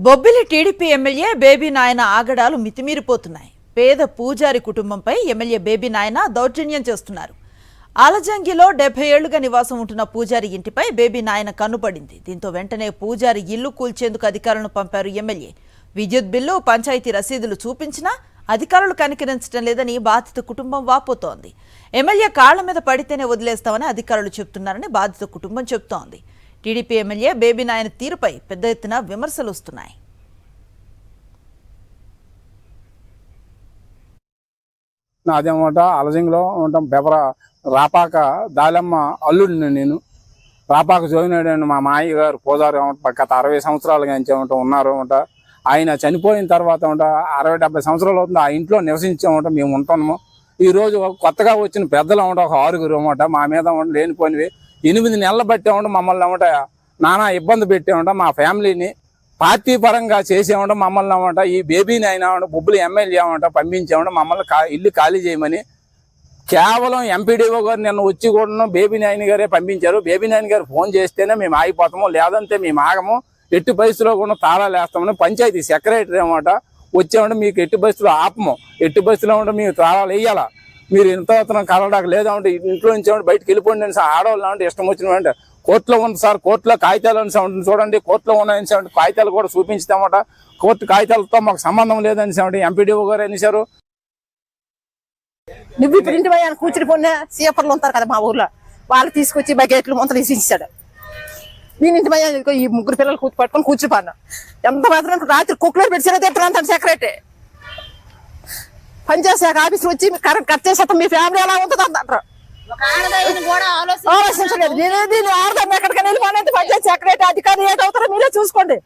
Bobbili TDP MLA baby నాయన ఆగడాలు మితిమీరిపోతున్నాయి. పేద పూజారి కుటుంబంపై ఎమ్మెల్యే బేబీ నాయన దౌర్జన్యం చేస్తున్నారు. ఆలజంగిలో 70 ఏళ్లుగా నివాసం ఉంటున్న పూజారి ఇంటిపై బేబీ నాయన కన్నుపడింది. దీంతో వెంటనే పూజారి ఇల్లు కూల్చేందుకు అధికారులను పంపారు ఎమ్మెల్యే. విద్యుత్ బిల్లు, పంచాయతీ రసీదులు చూపించినా అధికారులు కనికరించడం లేదని బాధిత కుటుంబం వాపోతోంది. ఎమ్మెల్యే కాళ్ల మీద పడితేనే వదిలేస్తామని అధికారులు చెబుతున్నారని బాధిత కుటుంబం చెబుతోంది. టీడీపీ ఎమ్మెల్యే బేబీ నాయన తీరుపై పెద్ద ఎత్తున విమర్శలు వస్తున్నాయి. నాదేమట అలజింగ్లో ఉంటాం. బెబర రాపాక దాలమ్మ అల్లుడిని నేను. రాపాక జోగినాడు మా మాయ్య గారు పూజారి గత 60 సంవత్సరాలుగా ఉన్నారు. ఆయన చనిపోయిన తర్వాత 60-70 సంవత్సరాలు అవుతుంది ఆ ఇంట్లో నివసించామట. మేము ఉంటాము. ఈరోజు కొత్తగా వచ్చిన పెద్దలు ఒక 6గురు అన్నమాట. మా మీద లేనిపోయినవి 8 నెలలు బట్టామంట. మమ్మల్ని నానా ఇబ్బంది పెట్టామంట. మా ఫ్యామిలీని పార్టీ పరంగా చేసేమంట. మమ్మల్ని ఈ బేబీని అయినా బొబ్బులు ఎమ్మెల్యే పంపించామంట. మమ్మల్ని ఇల్లు ఖాళీ చేయమని కేవలం ఎంపీడీఓ గారు నిన్న వచ్చి కూడా బేబీ నాయన గారే పంపించారు. బేబీ నాయన గారు ఫోన్ చేస్తేనే మేము ఆగిపోతాము, లేదంటే మేము ఆగము, ఎట్టి పరిస్థితిలో కూడా తాళాలు వేస్తామని పంచాయతీ సెక్రటరీ అన్నమాట వచ్చామంటే మీకు ఎట్టి పరిస్థితులు ఆపము, ఎట్టి పరిస్థితిలో ఉంటే మీకు తాళాలు వేయాలా, మీరు ఇంత కలవడానికి లేదంటే ఇంట్లో నుంచి బయటకు వెళ్ళిపోండి అని ఆడవాళ్ళు అంటే ఇష్టం వచ్చినవంటే కోర్టులో ఉంది సార్, కోర్టులో కాగితాలు అని చూడండి, కోర్టులో ఉన్నాయని కాగితాలు కూడా చూపించుతామట. కోర్టు కాగితాలతో మాకు సంబంధం లేదని ఎంపీడీఓ గారు అనేసారు. నువ్వు ఇప్పుడు ఇంటి పోయి కూర్చుని పోయినా సీపర్లు ఉంటారు కదా మా ఊర్లో, వాళ్ళు తీసుకొచ్చి బకెట్లు మొత్తం తీసిచ్చాడు. నేను ఇంటి పోయి ఈ 3 పిల్లలు పట్టుకొని కూర్చుపోను. ఎంత మాత్రం రాత్రి కుక్కలో పెట్టిన అంటాడు సెక్రటరీ. పంచాయతీ శాఖ ఆఫీస్ వచ్చి కరెంట్ కట్ చేసేస్తాం, మీ ఫ్యామిలీ ఎలా ఉంటుంది అంటారు. ఆలోచించలేదు. నేనేది ఆడదాన్ని ఎక్కడికైనా వెళ్ళిపోయినది పంచాయతీ సెక్రటరీ అధికారి ఏదవుతారో మీరే చూసుకోండి.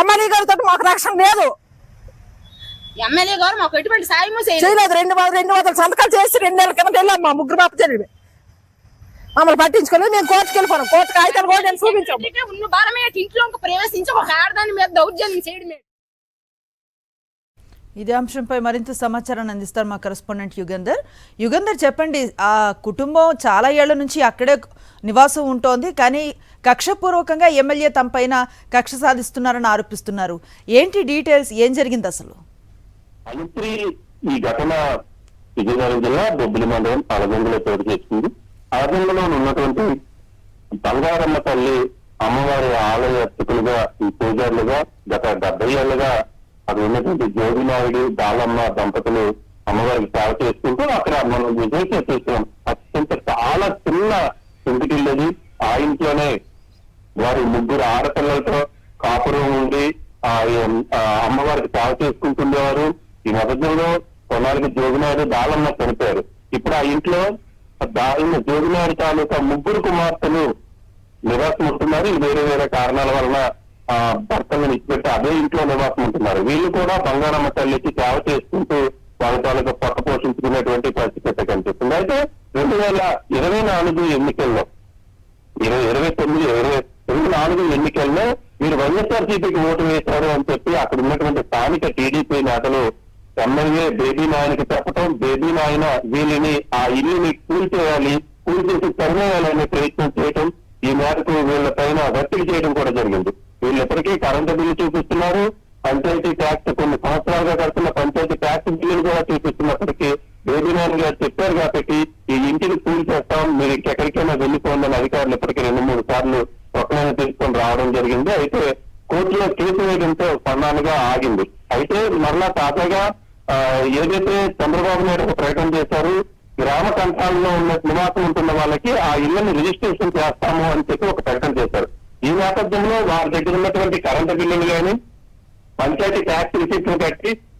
ఎమ్మెల్యే గారితో మాకు రక్షణ లేదు. ఎమ్మెల్యే గారు మాకు ఎటువంటి సాయము చేయలేదు. 2 వందల సంతకాలు చేసి 2 నెలల కింద వెళ్ళాం. మా 3 బాప తెలియదు మమ్మల్ని పట్టించుకోలేదు. మేము కోర్టుకు వెళ్ళిపోయాం. కోర్టు కాగితాలు కూడా నేను చూపించాము. ఇంట్లో ప్రవేశించి ఒక ఆడదాని మీద దౌర్జన్యం చేయడం. ఇదే అంశంపై మరింత సమాచారాన్ని అందిస్తారు మా కరెస్పాండెంట్ యుగంధర్. యుగంధర్, చెప్పండి, ఆ కుటుంబం చాలా ఏళ్ల నుంచి అక్కడే నివాసం ఉంటోంది, కానీ కక్షపూర్వకంగా ఎమ్మెల్యే తమపైన కక్ష సాధిస్తున్నారని ఆరోపిస్తున్నారు. ఏంటి డీటెయిల్స్, ఏం జరిగింది అసలు? ఈ ఘటన విజయనగరం జిల్లా బొబ్బిలి మండలం అలగంగులో చోటు చేసుకుంది. అలగంగులో ఉన్నటువంటి బంగారమ్మ తల్లి అమ్మవారి ఆలయ అర్చకులుగా, ఈ పూజారులుగా గత 70 ఏళ్లుగా అది ఉన్నటువంటి జోగినాయుడు బాలమ్మ దంపతులు అమ్మవారికి సేవ చేసుకుంటూ అక్కడ మనం విజయ్ చేస్తున్నాం. అత్యంత చాలా చిన్న ఇంటికిల్లది. ఆ ఇంట్లోనే వారి 3 ఆడపిల్లలతో కాపురం ఉండి అమ్మవారికి సేవ చేసుకుంటుండేవారు. ఈ నేపథ్యంలో కొన్నాళ్ళకి జోగినాయుడు బాలమ్మ చనిపోయారు. ఇప్పుడు ఆ ఇంట్లో జోగినాయుడు తాలూకా 3 కుమార్తెలు నివాసం ఉంటున్నారు. వేరే వేరే కారణాల వలన భర్తలను ఇచ్చిపెట్టి అదే ఇంట్లో నివాసం ఉంటున్నారు. వీళ్ళు కూడా బంగారమ్మ తల్లికి సేవ చేసుకుంటూ వాళ్ళ తాలూకా పక్క పోషించుకునేటువంటి పరిస్థితి కనిపిస్తుంది. అయితే 2024 ఎన్నికల్లో 2024 ఎన్నికల్లో మీరు వైఎస్ఆర్సీపీకి ఓటు వేశారు అని చెప్పి అక్కడ ఉన్నటువంటి స్థానిక టీడీపీ నేతలు ఎమ్మెల్యే బేబీ నాయనకి చెప్పడం, బేబీ నాయన వీళ్ళని ఆ ఇల్లుని కూల్చేయాలి, కూల్చేసి తరిమేయాలనే ప్రయత్నం చేయడం, ఈ మేరకు వీళ్ళ పైన ఒత్తిడి చేయడం కూడా జరిగింది. వీళ్ళు ఎప్పటికీ కరెంటు బిల్లు చూపిస్తున్నారు, పంచాయతీ ట్యాక్స్ కొన్ని సంవత్సరాలుగా కడుతున్న పంచాయతీ ట్యాక్స్ బిల్లులు కూడా చూపిస్తున్నప్పటికీ బేబీ నాయన గారు చెప్పారు కాబట్టి ఈ ఇంటిని కూల్ చేస్తాం, మీరు ఎక్కడికైనా వెళ్ళిపోయిందని అధికారులు ఇప్పటికీ 2-3 సార్లు ప్రకటన తీసుకొని రావడం జరిగింది. అయితే కోర్టులో కేసు వేయడంతో కొన్నాళ్ళుగా ఆగింది. అయితే మరలా తాజాగా ఏదైతే చంద్రబాబు నాయుడు ఒక ప్రకటన చేశారు, గ్రామ కంఠాల్లో ఉన్న నివాసం ఉంటున్న వాళ్ళకి ఆ ఇళ్లను రిజిస్ట్రేషన్ చేస్తాము అని చెప్పి ఒక ప్రకటన చేశారు. ఈ నేపథ్యంలో వారి దగ్గర ఉన్నటువంటి కరెంటు బిల్లులు కానీ పంచాయతీ ట్యాక్స్ రిసిప్ట్లు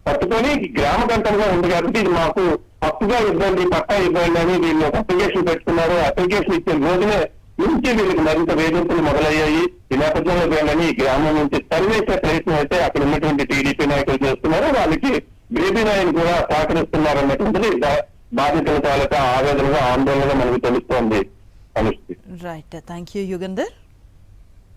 పట్టుకొని గ్రామ కంఠంగా ఉంది కాబట్టి ఇది మాకు హక్కుగా ఇవ్వండి, పట్టా ఇవ్వండి అని వీళ్ళు ఒక అప్లికేషన్ పెట్టుకున్నారు. అప్లికేషన్ ఇచ్చిన రోజునే నుంచి వీళ్ళకి మరింత వేధింపులు మొదలయ్యాయి. ఈ నేపథ్యంలో వీళ్ళని గ్రామం నుంచి తరివేసే ప్రయత్నం అయితే అక్కడ ఉన్నటువంటి టీడీపీ నాయకులు చేస్తున్నారు. వాళ్ళకి బేబీ నాయన్ కూడా సహకరిస్తున్నారు అన్నటువంటిది బాధితుల తాలూకా ఆవేదనగా, ఆందోళనగా మనకు తెలుస్తోంది. Right, thank you Yugandhar.